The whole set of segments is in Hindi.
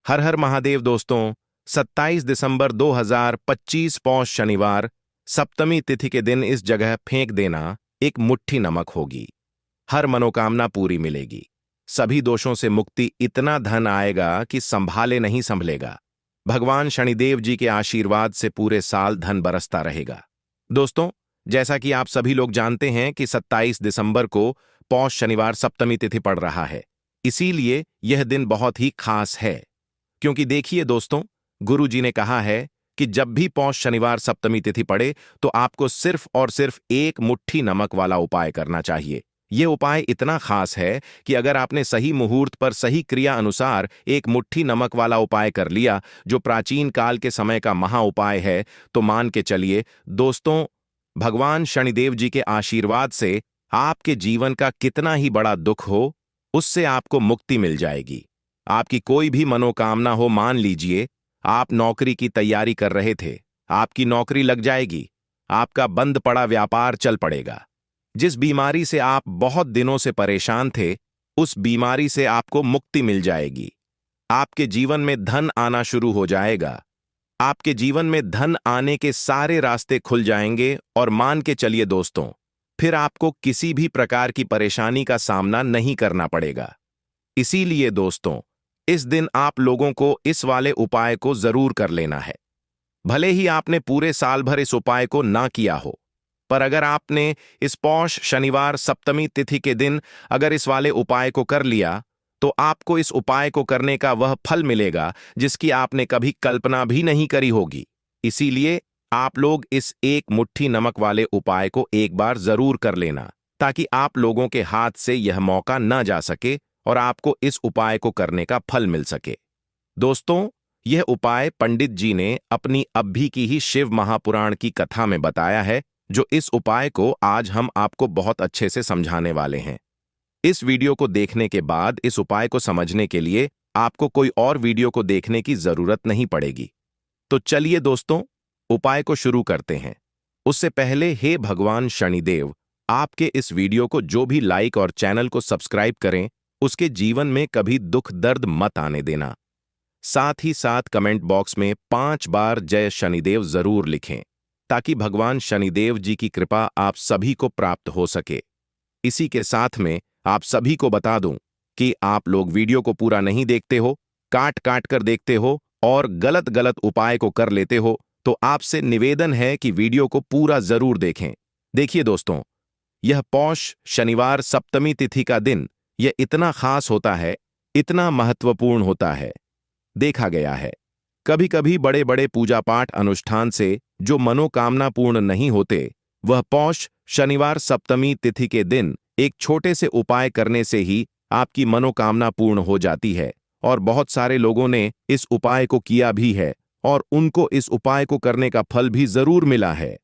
हर हर महादेव दोस्तों। 27 दिसंबर 2025 पौष शनिवार सप्तमी तिथि के दिन इस जगह फेंक देना एक मुट्ठी नमक होगी। हर मनोकामना पूरी मिलेगी, सभी दोषों से मुक्ति, इतना धन आएगा कि संभाले नहीं संभलेगा। भगवान शनिदेव जी के आशीर्वाद से पूरे साल धन बरसता रहेगा। दोस्तों, जैसा कि आप सभी लोग जानते हैं कि 27 दिसंबर को पौष शनिवार सप्तमी तिथि पड़ रहा है, इसीलिए यह दिन बहुत ही खास है। क्योंकि देखिए दोस्तों, गुरु जी ने कहा है कि जब भी पौष शनिवार सप्तमी तिथि पड़े तो आपको सिर्फ और सिर्फ एक मुट्ठी नमक वाला उपाय करना चाहिए। यह उपाय इतना खास है कि अगर आपने सही मुहूर्त पर सही क्रिया अनुसार एक मुट्ठी नमक वाला उपाय कर लिया, जो प्राचीन काल के समय का महा उपाय है, तो मान के चलिए दोस्तों, भगवान शनिदेव जी के आशीर्वाद से आपके जीवन का कितना ही बड़ा दुख हो, उससे आपको मुक्ति मिल जाएगी। आपकी कोई भी मनोकामना हो, मान लीजिए आप नौकरी की तैयारी कर रहे थे, आपकी नौकरी लग जाएगी, आपका बंद पड़ा व्यापार चल पड़ेगा। जिस बीमारी से आप बहुत दिनों से परेशान थे, उस बीमारी से आपको मुक्ति मिल जाएगी। आपके जीवन में धन आना शुरू हो जाएगा। आपके जीवन में धन आने के सारे रास्ते खुल जाएंगे और मान के चलिए दोस्तों, फिर आपको किसी भी प्रकार की परेशानी का सामना नहीं करना पड़ेगा। इसीलिए दोस्तों, इस दिन आप लोगों को इस वाले उपाय को जरूर कर लेना है। भले ही आपने पूरे साल भर इस उपाय को ना किया हो, पर अगर आपने इस पौष शनिवार सप्तमी तिथि के दिन अगर इस वाले उपाय को कर लिया, तो आपको इस उपाय को करने का वह फल मिलेगा जिसकी आपने कभी कल्पना भी नहीं करी होगी। इसीलिए आप लोग इस एक मुट्ठी नमक वाले उपाय को एक बार जरूर कर लेना, ताकि आप लोगों के हाथ से यह मौका न जा सके और आपको इस उपाय को करने का फल मिल सके। दोस्तों, यह उपाय पंडित जी ने अपनी अभी की ही शिव महापुराण की कथा में बताया है, जो इस उपाय को आज हम आपको बहुत अच्छे से समझाने वाले हैं। इस वीडियो को देखने के बाद इस उपाय को समझने के लिए आपको कोई और वीडियो को देखने की जरूरत नहीं पड़ेगी। तो चलिए दोस्तों, उपाय को शुरू करते हैं। उससे पहले हे भगवान शनिदेव, आपके इस वीडियो को जो भी लाइक और चैनल को सब्सक्राइब करें, उसके जीवन में कभी दुख दर्द मत आने देना। साथ ही साथ कमेंट बॉक्स में 5 बार जय शनिदेव जरूर लिखें, ताकि भगवान शनिदेव जी की कृपा आप सभी को प्राप्त हो सके। इसी के साथ में आप सभी को बता दूं कि आप लोग वीडियो को पूरा नहीं देखते हो, काट काट कर देखते हो और गलत गलत उपाय को कर लेते हो, तो आपसे निवेदन है कि वीडियो को पूरा जरूर देखें। देखिए दोस्तों, यह पौष शनिवार सप्तमी तिथि का दिन यह इतना खास होता है, इतना महत्वपूर्ण होता है। देखा गया है कभी कभी बड़े बड़े पूजा पाठ अनुष्ठान से जो मनोकामना पूर्ण नहीं होते, वह पौष शनिवार सप्तमी तिथि के दिन एक छोटे से उपाय करने से ही आपकी मनोकामना पूर्ण हो जाती है। और बहुत सारे लोगों ने इस उपाय को किया भी है और उनको इस उपाय को करने का फल भी जरूर मिला है।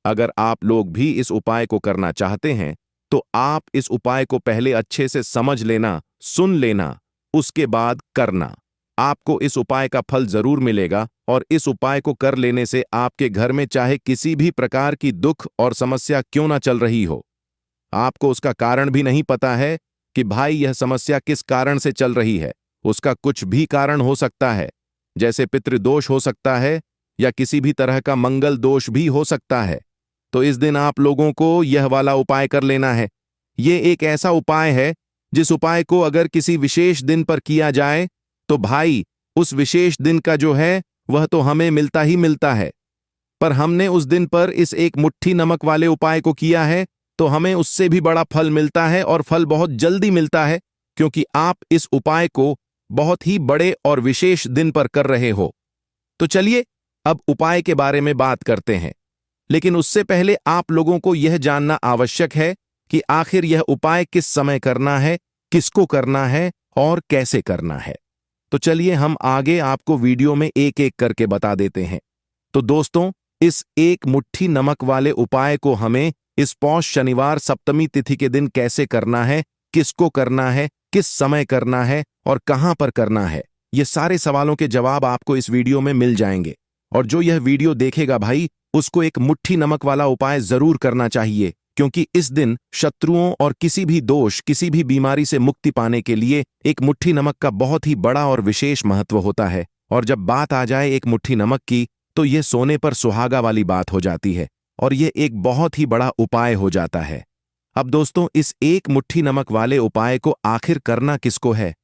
अगर आप लोग भी इस उपाय को करना चाहते हैं, तो आप इस उपाय को पहले अच्छे से समझ लेना, सुन लेना, उसके बाद करना। आपको इस उपाय का फल जरूर मिलेगा और इस उपाय को कर लेने से आपके घर में चाहे किसी भी प्रकार की दुख और समस्या क्यों ना चल रही हो, आपको उसका कारण भी नहीं पता है कि भाई यह समस्या किस कारण से चल रही है। उसका कुछ भी कारण हो सकता है, जैसे पितृदोष हो सकता है या किसी भी तरह का मंगल दोष भी हो सकता है। तो इस दिन आप लोगों को यह वाला उपाय कर लेना है। यह एक ऐसा उपाय है जिस उपाय को अगर किसी विशेष दिन पर किया जाए, तो भाई उस विशेष दिन का जो है वह तो हमें मिलता ही मिलता है। पर हमने उस दिन पर इस एक मुट्ठी नमक वाले उपाय को किया है, तो हमें उससे भी बड़ा फल मिलता है और फल बहुत जल्दी मिलता है, क्योंकि आप इस उपाय को बहुत ही बड़े और विशेष दिन पर कर रहे हो। तो चलिए अब उपाय के बारे में बात करते हैं। लेकिन उससे पहले आप लोगों को यह जानना आवश्यक है कि आखिर यह उपाय किस समय करना है, किसको करना है और कैसे करना है। तो चलिए हम आगे आपको वीडियो में एक एक करके बता देते हैं। तो दोस्तों, इस एक मुट्ठी नमक वाले उपाय को हमें इस पौष शनिवार सप्तमी तिथि के दिन कैसे करना है, किसको करना है, किस समय करना है और कहां पर करना है, ये सारे सवालों के जवाब आपको इस वीडियो में मिल जाएंगे। और जो यह वीडियो देखेगा भाई, उसको एक मुट्ठी नमक वाला उपाय जरूर करना चाहिए, क्योंकि इस दिन शत्रुओं और किसी भी दोष, किसी भी बीमारी से मुक्ति पाने के लिए एक मुट्ठी नमक का बहुत ही बड़ा और विशेष महत्व होता है। और जब बात आ जाए एक मुट्ठी नमक की, तो ये सोने पर सुहागा वाली बात हो जाती है और ये एक बहुत ही बड़ा उपाय हो जाता है। अब दोस्तों, इस एक मुट्ठी नमक वाले उपाय को आखिर करना किसको है?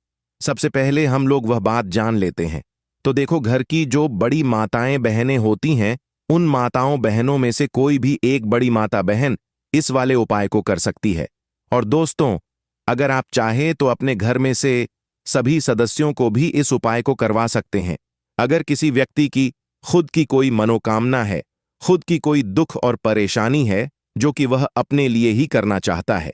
सबसे पहले हम लोग वह बात जान लेते हैं। तो देखो, घर की जो बड़ी माताएं बहनें होती हैं, उन माताओं बहनों में से कोई भी एक बड़ी माता बहन इस वाले उपाय को कर सकती है। और दोस्तों, अगर आप चाहें तो अपने घर में से सभी सदस्यों को भी इस उपाय को करवा सकते हैं। अगर किसी व्यक्ति की खुद की कोई मनोकामना है, खुद की कोई दुख और परेशानी है जो कि वह अपने लिए ही करना चाहता है,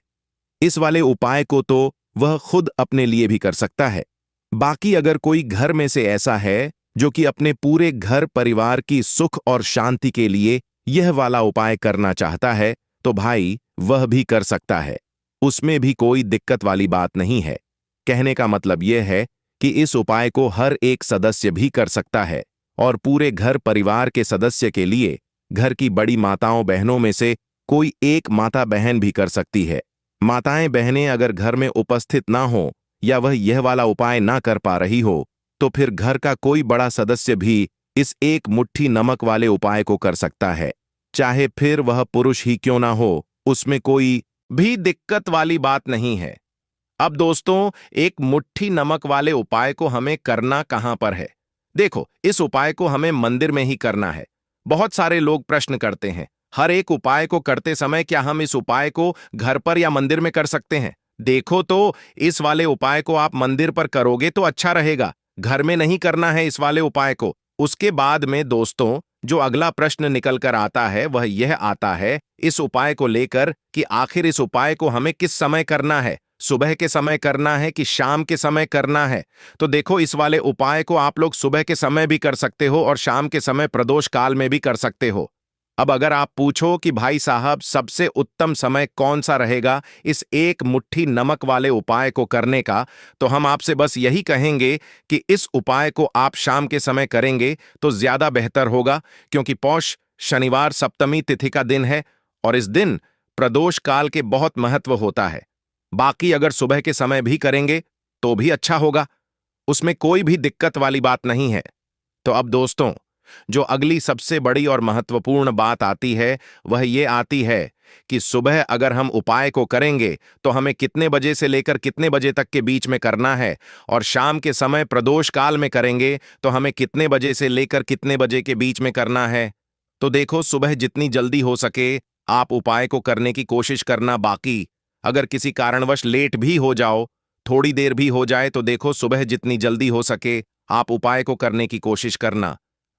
इस वाले उपाय को तो वह खुद अपने लिए भी कर सकता है। बाकी अगर कोई घर में से ऐसा है जो कि अपने पूरे घर परिवार की सुख और शांति के लिए यह वाला उपाय करना चाहता है, तो भाई वह भी कर सकता है। उसमें भी कोई दिक्कत वाली बात नहीं है। कहने का मतलब यह है कि इस उपाय को हर एक सदस्य भी कर सकता है और पूरे घर परिवार के सदस्य के लिए घर की बड़ी माताओं बहनों में से कोई एक माता बहन भी कर सकती है। माताएं बहनें अगर घर में उपस्थित ना हो या वह यह वाला उपाय ना कर पा रही हो, तो फिर घर का कोई बड़ा सदस्य भी इस एक मुट्ठी नमक वाले उपाय को कर सकता है, चाहे फिर वह पुरुष ही क्यों ना हो। उसमें कोई भी दिक्कत वाली बात नहीं है। अब दोस्तों, एक मुट्ठी नमक वाले उपाय को हमें करना कहां पर है? देखो, इस उपाय को हमें मंदिर में ही करना है। बहुत सारे लोग प्रश्न करते हैं, हर एक उपाय को करते समय क्या हम इस उपाय को घर पर या मंदिर में कर सकते हैं? देखो, तो इस वाले उपाय को आप मंदिर पर करोगे तो अच्छा रहेगा, घर में नहीं करना है इस वाले उपाय को। उसके बाद में दोस्तों, जो अगला प्रश्न निकल कर आता है वह यह आता है इस उपाय को लेकर कि आखिर इस उपाय को हमें किस समय करना है, सुबह के समय करना है कि शाम के समय करना है? तो देखो, इस वाले उपाय को आप लोग सुबह के समय भी कर सकते हो और शाम के समय प्रदोष काल में भी कर सकते हो। अब अगर आप पूछो कि भाई साहब सबसे उत्तम समय कौन सा रहेगा इस एक मुट्ठी नमक वाले उपाय को करने का, तो हम आपसे बस यही कहेंगे कि इस उपाय को आप शाम के समय करेंगे तो ज्यादा बेहतर होगा, क्योंकि पौष शनिवार सप्तमी तिथि का दिन है और इस दिन प्रदोष काल के बहुत महत्व होता है। बाकी अगर सुबह के समय भी करेंगे तो भी अच्छा होगा, उसमें कोई भी दिक्कत वाली बात नहीं है। तो अब दोस्तों, जो अगली सबसे बड़ी और महत्वपूर्ण बात आती है वह ये आती है कि सुबह अगर हम उपाय को करेंगे तो हमें कितने बजे से लेकर कितने बजे तक के बीच में करना है, और शाम के समय प्रदोष काल में करेंगे तो हमें कितने बजे से लेकर कितने बजे के बीच में करना है। तो देखो, सुबह जितनी जल्दी हो सके आप उपाय को करने की कोशिश करना। बाकी अगर किसी कारणवश लेट भी हो जाओ, थोड़ी देर भी हो जाए, तो देखो सुबह जितनी जल्दी हो सके आप उपाय को करने की कोशिश करना।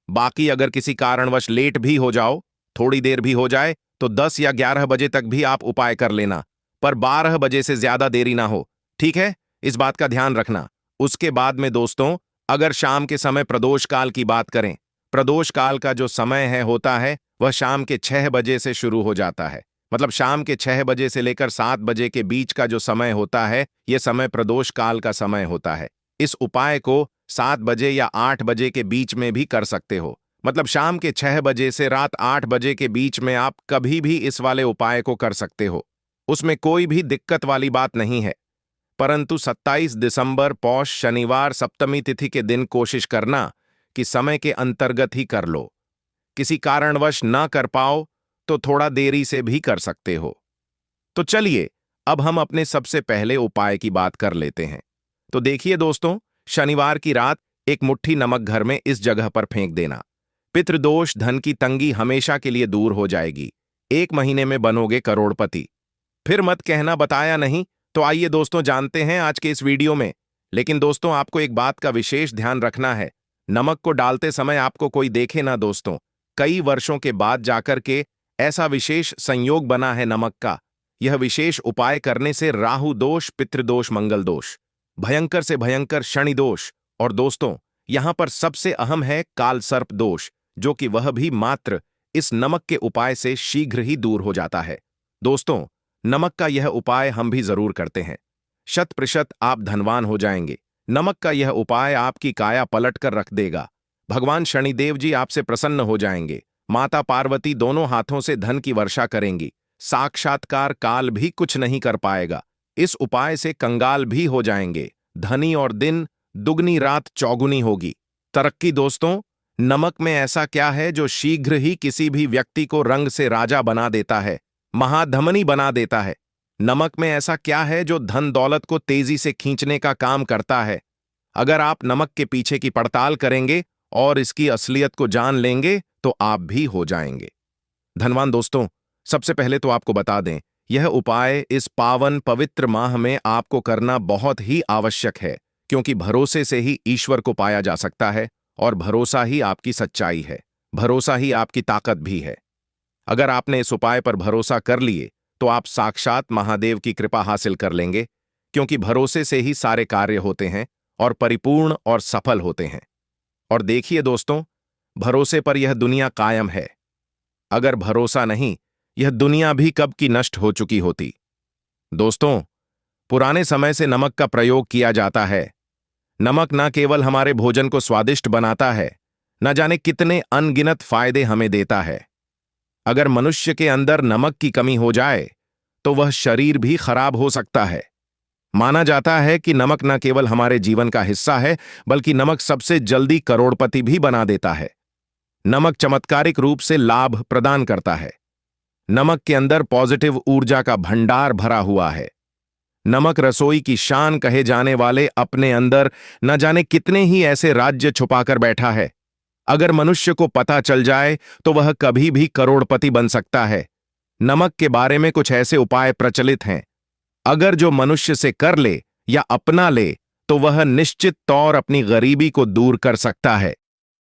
बाकी अगर किसी कारणवश लेट भी हो जाओ, थोड़ी देर भी हो जाए, तो 10 या 11 बजे तक भी आप उपाय कर लेना, पर 12 बजे से ज्यादा देरी ना हो, ठीक है? इस बात का ध्यान रखना। उसके बाद में दोस्तों, अगर शाम के समय प्रदोष काल की बात करें, प्रदोष काल का जो समय है होता है वह शाम के 6 बजे से शुरू हो जाता है। मतलब शाम के 6 बजे से लेकर 7 बजे के बीच का जो समय होता है, यह समय प्रदोष काल का समय होता है। इस उपाय को 7 बजे या 8 बजे के बीच में भी कर सकते हो। मतलब शाम के 6 बजे से रात 8 बजे के बीच में आप कभी भी इस वाले उपाय को कर सकते हो, उसमें कोई भी दिक्कत वाली बात नहीं है। परंतु 27 दिसंबर पौष शनिवार सप्तमी तिथि के दिन कोशिश करना कि समय के अंतर्गत ही कर लो। किसी कारणवश ना कर पाओ तो थोड़ा देरी से भी कर सकते हो। तो चलिए, अब हम अपने सबसे पहले उपाय की बात कर लेते हैं। तो देखिए दोस्तों, शनिवार की रात एक मुट्ठी नमक घर में इस जगह पर फेंक देना। पितृदोष, धन की तंगी हमेशा के लिए दूर हो जाएगी। 1 महीने में बनोगे करोड़पति। फिर मत कहना बताया नहीं। तो आइए दोस्तों, जानते हैं आज के इस वीडियो में। लेकिन दोस्तों, आपको एक बात का विशेष ध्यान रखना है, नमक को डालते समय आपको कोई देखे ना दोस्तों। कई वर्षों के बाद जाकर के ऐसा विशेष संयोग बना है नमक का। यह विशेष उपाय करने से राहु दोष, पितृदोष, मंगल दोष, भयंकर से भयंकर शनि दोष, और दोस्तों यहां पर सबसे अहम है काल सर्प दोष, जो कि वह भी मात्र इस नमक के उपाय से शीघ्र ही दूर हो जाता है। दोस्तों, नमक का यह उपाय हम भी जरूर करते हैं। 100% आप धनवान हो जाएंगे। नमक का यह उपाय आपकी काया पलट कर रख देगा। भगवान शनिदेव जी आपसे प्रसन्न हो जाएंगे। माता पार्वती दोनों हाथों से धन की वर्षा करेंगी। साक्षात्कार काल भी कुछ नहीं कर पाएगा। इस उपाय से कंगाल भी हो जाएंगे। धनी और दिन दुगनी रात चौगुनी होगी। तरक्की दोस्तों, नमक में ऐसा क्या है जो शीघ्र ही किसी भी व्यक्ति को रंग से राजा बना देता है, महाधमनी बना देता है? नमक में ऐसा क्या है जो धन दौलत को तेजी से खींचने का काम करता है? अगर आप नमक के पीछे की पड़ताल करेंगे और इसकी असलियत को जान लेंगे तो आप भी हो जाएंगे धनवान। दोस्तों, सबसे पहले तो आपको बता दें, यह उपाय इस पावन पवित्र माह में आपको करना बहुत ही आवश्यक है, क्योंकि भरोसे से ही ईश्वर को पाया जा सकता है और भरोसा ही आपकी सच्चाई है, भरोसा ही आपकी ताकत भी है। अगर आपने इस उपाय पर भरोसा कर लिए तो आप साक्षात महादेव की कृपा हासिल कर लेंगे, क्योंकि भरोसे से ही सारे कार्य होते हैं और परिपूर्ण और सफल होते हैं। और देखिए दोस्तों, भरोसे पर यह दुनिया कायम है। अगर भरोसा नहीं, यह दुनिया भी कब की नष्ट हो चुकी होती। दोस्तों, पुराने समय से नमक का प्रयोग किया जाता है। नमक न केवल हमारे भोजन को स्वादिष्ट बनाता है, न जाने कितने अनगिनत फायदे हमें देता है। अगर मनुष्य के अंदर नमक की कमी हो जाए तो वह शरीर भी खराब हो सकता है। माना जाता है कि नमक न केवल हमारे जीवन का हिस्सा है, बल्कि नमक सबसे जल्दी करोड़पति भी बना देता है। नमक चमत्कारिक रूप से लाभ प्रदान करता है। नमक के अंदर पॉजिटिव ऊर्जा का भंडार भरा हुआ है। नमक रसोई की शान कहे जाने वाले अपने अंदर न जाने कितने ही ऐसे राज्य छुपाकर बैठा है। अगर मनुष्य को पता चल जाए तो वह कभी भी करोड़पति बन सकता है। नमक के बारे में कुछ ऐसे उपाय प्रचलित हैं, अगर जो मनुष्य से कर ले या अपना ले तो वह निश्चित तौर अपनी गरीबी को दूर कर सकता है,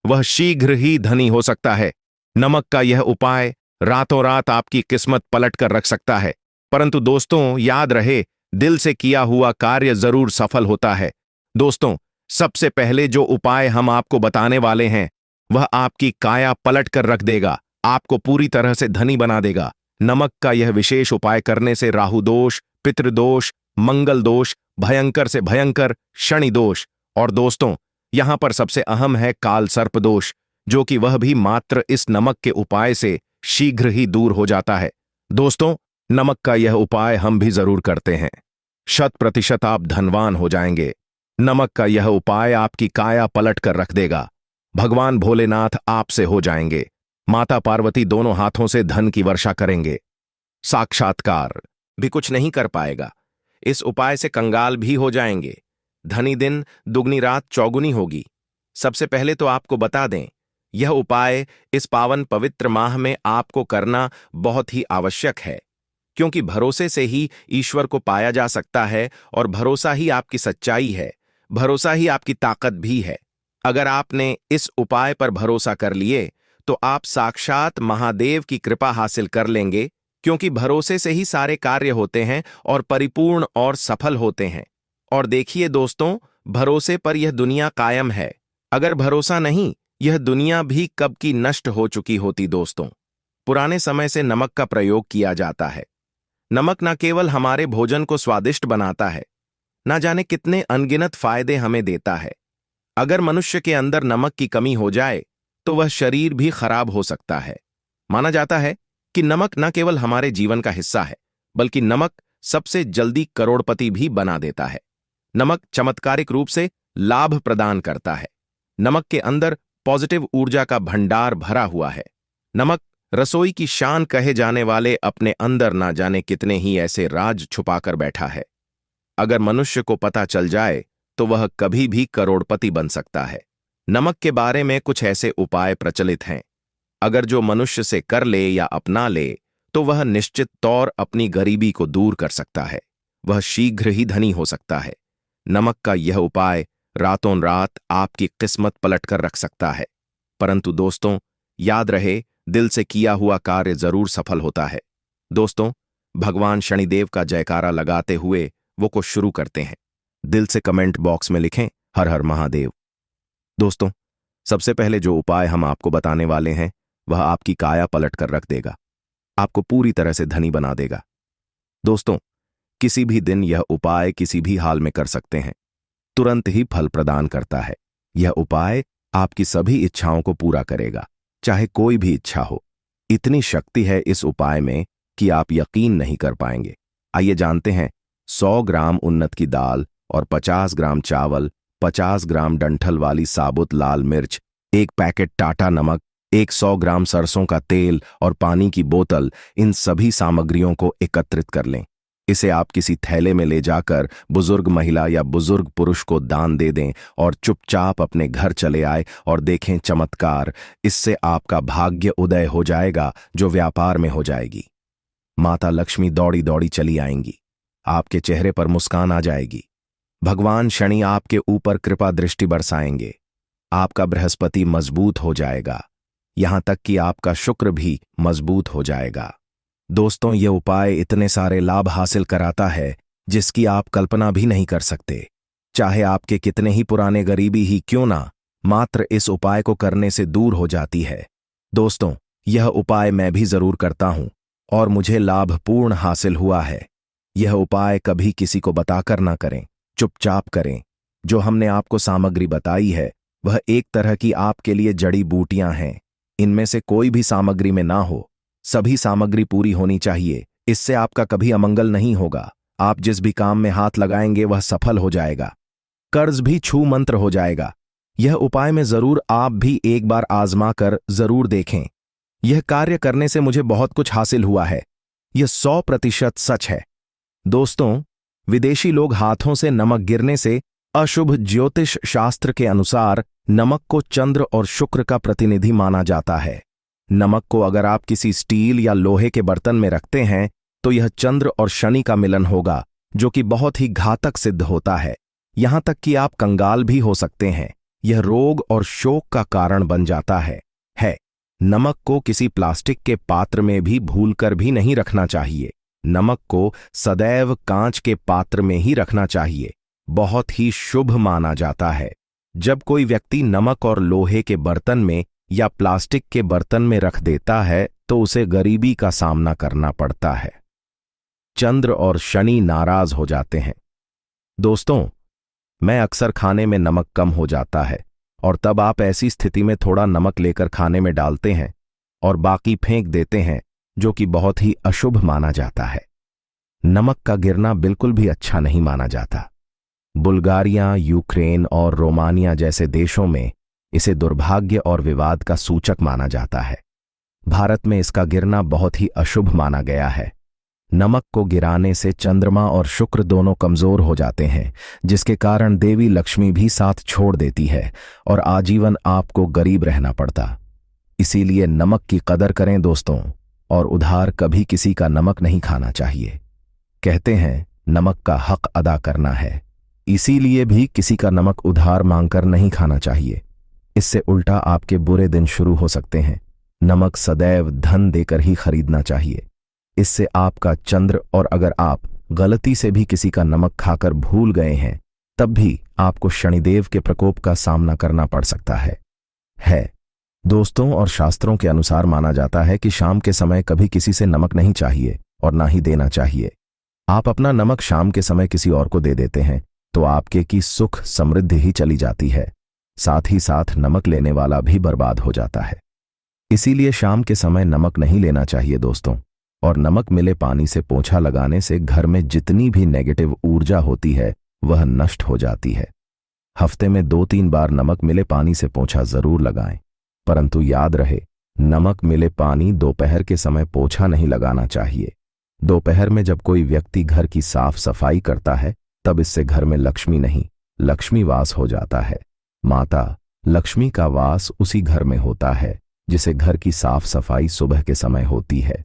वह शीघ्र ही धनी हो सकता है। नमक का यह उपाय रातों रात आपकी किस्मत पलट कर रख सकता है। परंतु दोस्तों, याद रहे, दिल से किया हुआ कार्य जरूर सफल होता है। दोस्तों, सबसे पहले जो उपाय हम आपको बताने वाले हैं वह आपकी काया पलट कर रख देगा, आपको पूरी तरह से धनी बना देगा। नमक का यह विशेष उपाय करने से राहु दोष, पितृदोष, मंगल दोष, भयंकर से भयंकर शनि दोष, और दोस्तों यहां पर सबसे अहम है काल सर्प दोष, जो कि वह भी मात्र इस नमक के उपाय से शीघ्र ही दूर हो जाता है। दोस्तों, नमक का यह उपाय हम भी जरूर करते हैं। 100% आप धनवान हो जाएंगे। नमक का यह उपाय आपकी काया पलट कर रख देगा। भगवान भोलेनाथ आपसे हो जाएंगे। माता पार्वती दोनों हाथों से धन की वर्षा करेंगे। साक्षात्कार भी कुछ नहीं कर पाएगा। इस उपाय से कंगाल भी हो जाएंगे। धनी दिन दुगनी रात चौगुनी होगी। सबसे पहले तो आपको बता दें, यह उपाय इस पावन पवित्र माह में आपको करना बहुत ही आवश्यक है, क्योंकि भरोसे से ही ईश्वर को पाया जा सकता है और भरोसा ही आपकी सच्चाई है, भरोसा ही आपकी ताकत भी है। अगर आपने इस उपाय पर भरोसा कर लिए तो आप साक्षात महादेव की कृपा हासिल कर लेंगे, क्योंकि भरोसे से ही सारे कार्य होते हैं और परिपूर्ण और सफल होते हैं। और देखिए दोस्तों, भरोसे पर यह दुनिया कायम है। अगर भरोसा नहीं, यह दुनिया भी कब की नष्ट हो चुकी होती। दोस्तों, पुराने समय से नमक का प्रयोग किया जाता है। नमक न केवल हमारे भोजन को स्वादिष्ट बनाता है, न जाने कितने अनगिनत फायदे हमें देता है। अगर मनुष्य के अंदर नमक की कमी हो जाए तो वह शरीर भी खराब हो सकता है। माना जाता है कि नमक न केवल हमारे जीवन का हिस्सा है, बल्कि नमक सबसे जल्दी करोड़पति भी बना देता है। नमक चमत्कारिक रूप से लाभ प्रदान करता है। नमक के अंदर पॉजिटिव ऊर्जा का भंडार भरा हुआ है। नमक रसोई की शान कहे जाने वाले अपने अंदर ना जाने कितने ही ऐसे राज छुपाकर बैठा है। अगर मनुष्य को पता चल जाए तो वह कभी भी करोड़पति बन सकता है। नमक के बारे में कुछ ऐसे उपाय प्रचलित हैं, अगर जो मनुष्य से कर ले या अपना ले तो वह निश्चित तौर अपनी गरीबी को दूर कर सकता है, वह शीघ्र ही धनी हो सकता है। नमक का यह उपाय रातों रात आपकी किस्मत पलट कर रख सकता है। परंतु दोस्तों, याद रहे, दिल से किया हुआ कार्य जरूर सफल होता है। दोस्तों, भगवान शनिदेव का जयकारा लगाते हुए वो को शुरू करते हैं। दिल से कमेंट बॉक्स में लिखें, हर हर महादेव। दोस्तों, सबसे पहले जो उपाय हम आपको बताने वाले हैं वह आपकी काया पलट कर रख देगा, आपको पूरी तरह से धनी बना देगा। दोस्तों, किसी भी दिन यह उपाय किसी भी हाल में कर सकते हैं, तुरंत ही फल प्रदान करता है। यह उपाय आपकी सभी इच्छाओं को पूरा करेगा, चाहे कोई भी इच्छा हो। इतनी शक्ति है इस उपाय में जिसकी आप यकीन नहीं कर पाएंगे। आइए जानते हैं 100 ग्राम उन्नत की दाल और 50 ग्राम चावल, 50 ग्राम डंठल वाली साबुत लाल मिर्च, एक पैकेट टाटा नमक, 100 ग्राम सरसों का तेल और पानी की बोतल, इन सभी सामग्रियों को एकत्रित कर लें। इसे आप किसी थैले में ले जाकर बुजुर्ग महिला या बुजुर्ग पुरुष को दान दे दें और चुपचाप अपने घर चले आए और देखें चमत्कार। इससे आपका भाग्य उदय हो जाएगा, जो व्यापार में हो जाएगी। माता लक्ष्मी दौड़ी दौड़ी चली आएंगी, आपके चेहरे पर मुस्कान आ जाएगी। भगवान शनि आपके ऊपर कृपा दृष्टि बरसाएंगे। आपका बृहस्पति मजबूत हो जाएगा, यहां तक कि आपका शुक्र भी मजबूत हो जाएगा। दोस्तों, ये उपाय इतने सारे लाभ हासिल कराता है जिसकी आप कल्पना भी नहीं कर सकते। चाहे आपके कितने ही पुराने गरीबी ही क्यों ना, मात्र इस उपाय को करने से दूर हो जाती है। दोस्तों, यह उपाय मैं भी जरूर करता हूं और मुझे लाभपूर्ण हासिल हुआ है। यह उपाय कभी किसी को बताकर ना करें, चुपचाप करें। जो हमने आपको सामग्री बताई है वह एक तरह की आपके लिए जड़ी बूटियां हैं। इनमें से कोई भी सामग्री में ना हो, सभी सामग्री पूरी होनी चाहिए। इससे आपका कभी अमंगल नहीं होगा। आप जिस भी काम में हाथ लगाएंगे वह सफल हो जाएगा, कर्ज भी छू मंत्र हो जाएगा। यह उपाय में जरूर आप भी एक बार आजमा कर जरूर देखें। यह कार्य करने से मुझे बहुत कुछ हासिल हुआ है, यह 100% सच है। दोस्तों, विदेशी लोग हाथों से नमक गिरने से अशुभ ज्योतिष शास्त्र के अनुसार नमक को चंद्र और शुक्र का प्रतिनिधि माना जाता है। नमक को अगर आप किसी स्टील या लोहे के बर्तन में रखते हैं तो यह चंद्र और शनि का मिलन होगा, जो कि बहुत ही घातक सिद्ध होता है। यहां तक कि आप कंगाल भी हो सकते हैं। यह रोग और शोक का कारण बन जाता है। नमक को किसी प्लास्टिक के पात्र में भी भूलकर भी नहीं रखना चाहिए। नमक को सदैव कांच के पात्र में ही रखना चाहिए, बहुत ही शुभ माना जाता है। जब कोई व्यक्ति नमक और लोहे के बर्तन में या प्लास्टिक के बर्तन में रख देता है तो उसे गरीबी का सामना करना पड़ता है। चंद्र और शनि नाराज हो जाते हैं। दोस्तों, मैं अक्सर खाने में नमक कम हो जाता है और तब आप ऐसी स्थिति में थोड़ा नमक लेकर खाने में डालते हैं और बाकी फेंक देते हैं, जो कि बहुत ही अशुभ माना जाता है। नमक का गिरना बिल्कुल भी अच्छा नहीं माना जाता। बुल्गारिया, यूक्रेन और रोमानिया जैसे देशों में इसे दुर्भाग्य और विवाद का सूचक माना जाता है। भारत में इसका गिरना बहुत ही अशुभ माना गया है। नमक को गिराने से चंद्रमा और शुक्र दोनों कमजोर हो जाते हैं, जिसके कारण देवी लक्ष्मी भी साथ छोड़ देती है और आजीवन आपको गरीब रहना पड़ता। इसीलिए नमक की कदर करें दोस्तों, और उधार कभी किसी का नमक नहीं खाना चाहिए। कहते हैं नमक का हक अदा करना है, इसीलिए भी किसी का नमक उधार मांगकर नहीं खाना चाहिए। इससे उल्टा आपके बुरे दिन शुरू हो सकते हैं। नमक सदैव धन देकर ही खरीदना चाहिए, इससे आपका चंद्र, और अगर आप गलती से भी किसी का नमक खाकर भूल गए हैं तब भी आपको शनिदेव के प्रकोप का सामना करना पड़ सकता है। दोस्तों, और शास्त्रों के अनुसार माना जाता है कि शाम के समय कभी किसी से नमक नहीं चाहिए और ना ही देना चाहिए। आप अपना नमक शाम के समय किसी और को दे देते हैं तो आपके की सुख समृद्धि ही चली जाती है, साथ ही साथ नमक लेने वाला भी बर्बाद हो जाता है। इसीलिए शाम के समय नमक नहीं लेना चाहिए दोस्तों। और नमक मिले पानी से पोंछा लगाने से घर में जितनी भी नेगेटिव ऊर्जा होती है वह नष्ट हो जाती है। हफ्ते में 2-3 बार नमक मिले पानी से पोंछा जरूर लगाएं, परंतु याद रहे, नमक मिले पानी दोपहर के समय पोंछा नहीं लगाना चाहिए। दोपहर में जब कोई व्यक्ति घर की साफ सफाई करता है तब इससे घर में लक्ष्मी नहीं, लक्ष्मी वास हो जाता है। माता लक्ष्मी का वास उसी घर में होता है जिसे घर की साफ सफाई सुबह के समय होती है।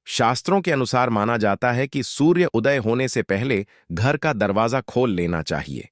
शास्त्रों के अनुसार माना जाता है कि सूर्य उदय होने से पहले घर का दरवाजा खोल लेना चाहिए,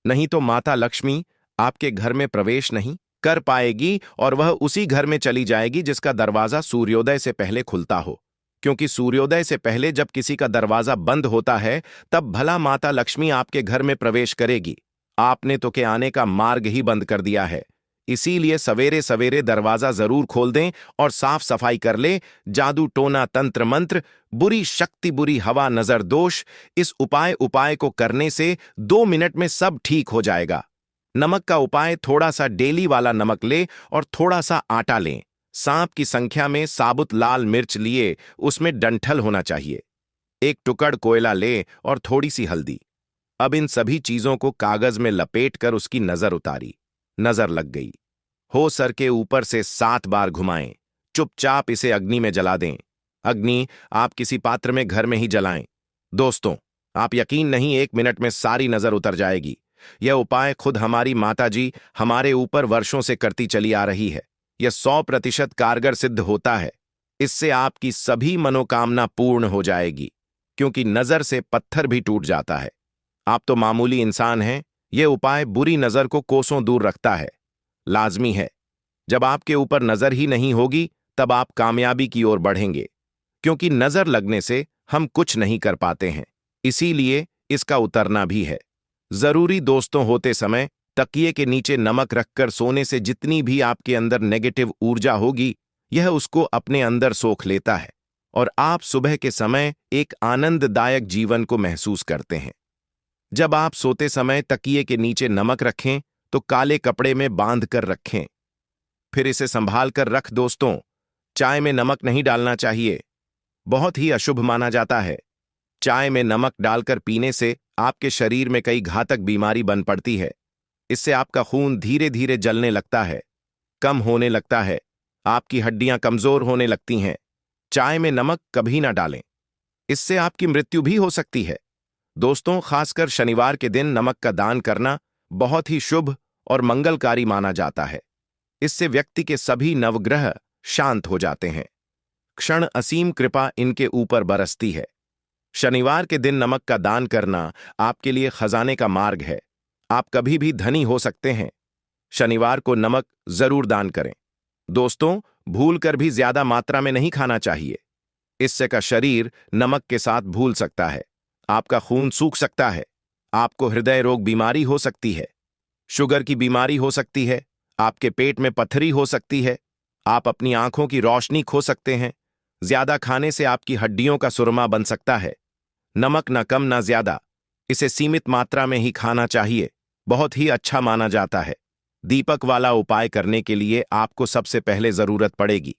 नहीं तो माता लक्ष्मी आपके घर में प्रवेश नहीं कर पाएगी और वह उसी घर में चली जाएगी जिसका दरवाजा सूर्योदय से पहले खुलता हो। क्योंकि सूर्योदय से पहले जब किसी का दरवाजा बंद होता है तब भला माता लक्ष्मी आपके घर में प्रवेश करेगी। आपने तो के आने का मार्ग ही बंद कर दिया है। इसीलिए सवेरे सवेरे दरवाजा जरूर खोल दें और साफ सफाई कर ले। जादू टोना तंत्र मंत्र, बुरी शक्ति, बुरी हवा, नजर दोष, इस उपाय को करने से 2 मिनट में सब ठीक हो जाएगा। नमक का उपाय, थोड़ा सा डेली वाला नमक ले और थोड़ा सा आटा लें। सांप की संख्या में साबुत लाल मिर्च लिए, उसमें डंठल होना चाहिए। एक टुकड़ कोयला ले और थोड़ी सी हल्दी। अब इन सभी चीजों को कागज में लपेटकर उसकी नजर उतारी। नजर लग गई। हो सर के ऊपर से 7 बार घुमाएं। चुपचाप इसे अग्नि में जला दें। अग्नि आप किसी पात्र में घर में ही जलाएं। दोस्तों, आप यकीन नहीं, 1 मिनट में सारी नजर उतर जाएगी। यह उपाय खुद हमारी माताजी हमारे ऊपर वर्षों से करती चली आ रही है। यह 100% कारगर सिद्ध होता है। इससे आपकी सभी मनोकामना पूर्ण हो जाएगी, क्योंकि नजर से पत्थर भी टूट जाता है। आप तो मामूली इंसान हैं, यह उपाय बुरी नजर को कोसों दूर रखता है। लाजमी है, जब आपके ऊपर नजर ही नहीं होगी तब आप कामयाबी की ओर बढ़ेंगे, क्योंकि नजर लगने से हम कुछ नहीं कर पाते हैं। इसीलिए इसका उतरना भी है जरूरी। दोस्तों, होते समय तकिए के नीचे नमक रखकर सोने से जितनी भी आपके अंदर नेगेटिव ऊर्जा होगी, यह उसको अपने अंदर सोख लेता है और आप सुबह के समय एक आनंददायक जीवन को महसूस करते हैं। जब आप सोते समय तकिए के नीचे नमक रखें तो काले कपड़े में बांध कर रखें, फिर इसे संभाल कर रख। दोस्तों, चाय में नमक नहीं डालना चाहिए, बहुत ही अशुभ माना जाता है। चाय में नमक डालकर पीने से आपके शरीर में कई घातक बीमारी बन पड़ती है। इससे आपका खून धीरे धीरे जलने लगता है, कम होने लगता है, आपकी हड्डियां कमजोर होने लगती हैं। चाय में नमक कभी ना डालें, इससे आपकी मृत्यु भी हो सकती है। दोस्तों, खासकर शनिवार के दिन नमक का दान करना बहुत ही शुभ और मंगलकारी माना जाता है। इससे व्यक्ति के सभी नवग्रह शांत हो जाते हैं। क्षण असीम कृपा इनके ऊपर बरसती है। शनिवार के दिन नमक का दान करना आपके लिए खजाने का मार्ग है। आप कभी भी धनी हो सकते हैं। शनिवार को नमक जरूर दान करें। दोस्तों, भूलकर भी ज्यादा मात्रा में नहीं खाना चाहिए। इससे का शरीर नमक के साथ भूल सकता है, आपका खून सूख सकता है, आपको हृदय रोग बीमारी हो सकती है, शुगर की बीमारी हो सकती है, आपके पेट में पथरी हो सकती है, आप अपनी आंखों की रोशनी खो सकते हैं। ज्यादा खाने से आपकी हड्डियों का सुरमा बन सकता है। नमक न कम न ज्यादा, इसे सीमित मात्रा में ही खाना चाहिए, बहुत ही अच्छा माना जाता है। दीपक वाला उपाय करने के लिए आपको सबसे पहले जरूरत पड़ेगी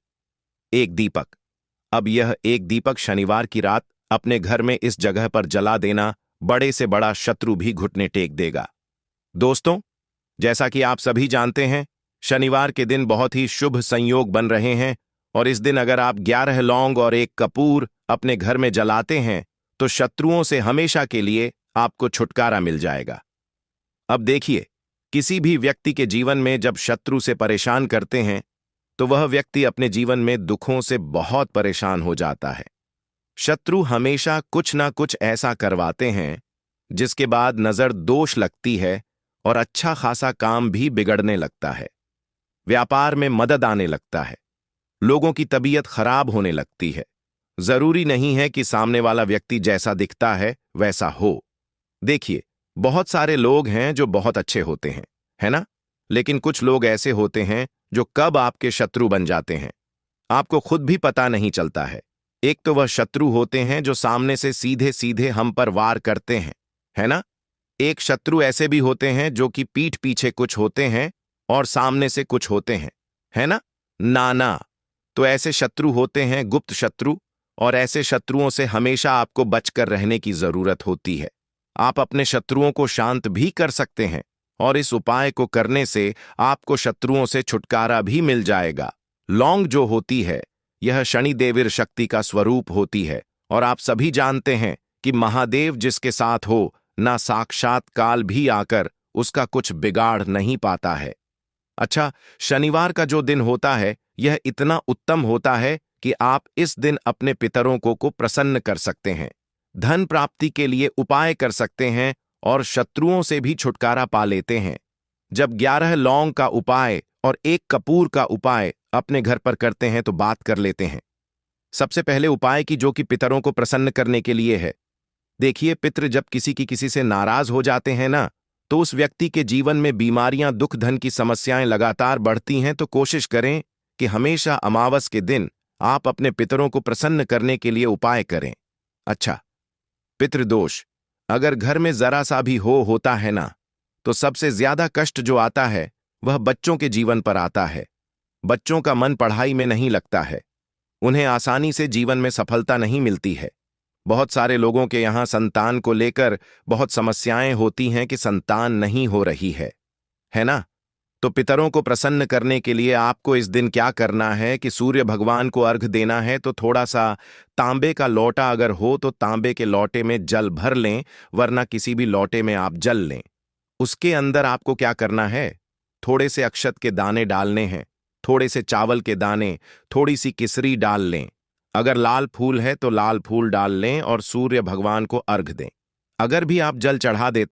एक दीपक। अब यह एक दीपक शनिवार की रात अपने घर में इस जगह पर जला देना, बड़े से बड़ा शत्रु भी घुटने टेक देगा। दोस्तों, जैसा कि आप सभी जानते हैं, शनिवार के दिन बहुत ही शुभ संयोग बन रहे हैं और इस दिन अगर आप 11 लौंग और 1 कपूर अपने घर में जलाते हैं तो शत्रुओं से हमेशा के लिए आपको छुटकारा मिल जाएगा। अब देखिए, किसी भी व्यक्ति के जीवन में जब शत्रु से परेशान करते हैं तो वह व्यक्ति अपने जीवन में दुखों से बहुत परेशान हो जाता है। शत्रु हमेशा कुछ ना कुछ ऐसा करवाते हैं जिसके बाद नजर दोष लगती है और अच्छा खासा काम भी बिगड़ने लगता है। व्यापार में मदद आने लगता है, लोगों की तबीयत खराब होने लगती है। जरूरी नहीं है कि सामने वाला व्यक्ति जैसा दिखता है वैसा हो। देखिए, बहुत सारे लोग हैं जो बहुत अच्छे होते हैं, है ना? लेकिन कुछ लोग ऐसे होते हैं जो कब आपके शत्रु बन जाते हैं आपको खुद भी पता नहीं चलता है। एक तो वह शत्रु होते हैं जो सामने से सीधे सीधे हम पर वार करते हैं, है ना? एक शत्रु ऐसे भी होते हैं जो कि पीठ पीछे कुछ होते हैं और सामने से कुछ होते हैं, है ना? नाना, तो ऐसे शत्रु होते हैं गुप्त शत्रु, और ऐसे शत्रुओं से हमेशा आपको बचकर रहने की जरूरत होती है। आप अपने शत्रुओं को शांत भी कर सकते हैं और इस उपाय को करने से आपको शत्रुओं से छुटकारा भी मिल जाएगा। लौंग जो होती है, यह शनिदेवीर शक्ति का स्वरूप होती है और आप सभी जानते हैं कि महादेव जिसके साथ हो, ना साक्षात काल भी आकर उसका कुछ बिगाड़ नहीं पाता है। अच्छा, शनिवार का जो दिन होता है यह इतना उत्तम होता है कि आप इस दिन अपने पितरों को प्रसन्न कर सकते हैं, धन प्राप्ति के लिए उपाय कर सकते हैं और शत्रुओं से भी छुटकारा पा लेते हैं। जब 11 लौंग का उपाय और 1 कपूर का उपाय अपने घर पर करते हैं तो बात कर लेते हैं सबसे पहले उपाय की, जो कि पितरों को प्रसन्न करने के लिए है। देखिए, पितृ जब किसी से नाराज हो जाते हैं ना, तो उस व्यक्ति के जीवन में बीमारियां, दुख, धन की समस्याएं लगातार बढ़ती हैं। तो कोशिश करें कि हमेशा अमावस के दिन आप अपने पितरों को प्रसन्न करने के लिए उपाय करें। अच्छा, पितृदोष अगर घर में जरा सा भी होता है ना, तो सबसे ज्यादा कष्ट जो आता है वह बच्चों के जीवन पर आता है। बच्चों का मन पढ़ाई में नहीं लगता है। उन्हें आसानी से जीवन में सफलता नहीं मिलती है। बहुत सारे लोगों के यहाँ संतान को लेकर बहुत समस्याएं होती हैं कि संतान नहीं हो रही है ना? तो पितरों को प्रसन्न करने के लिए आपको इस दिन क्या करना है कि सूर्य भगवान को अर्घ देना है। तो थोड़ा सा तांबे का लोटा अगर हो तो तांबे के लोटे में जल भर लें, वरना किसी भी लोटे में आप जल लें। उसके अंदर आपको क्या करना है, थोड़े से अक्षत के दाने डालने हैं, थोड़े से चावल के दाने, थोड़ी सी किसरी डाल लें। अगर लाल फूल है तो लाल फूल डाल लें और सूर्य भगवान को अर्घ दें। अगर भी आप जल चढ़ा देते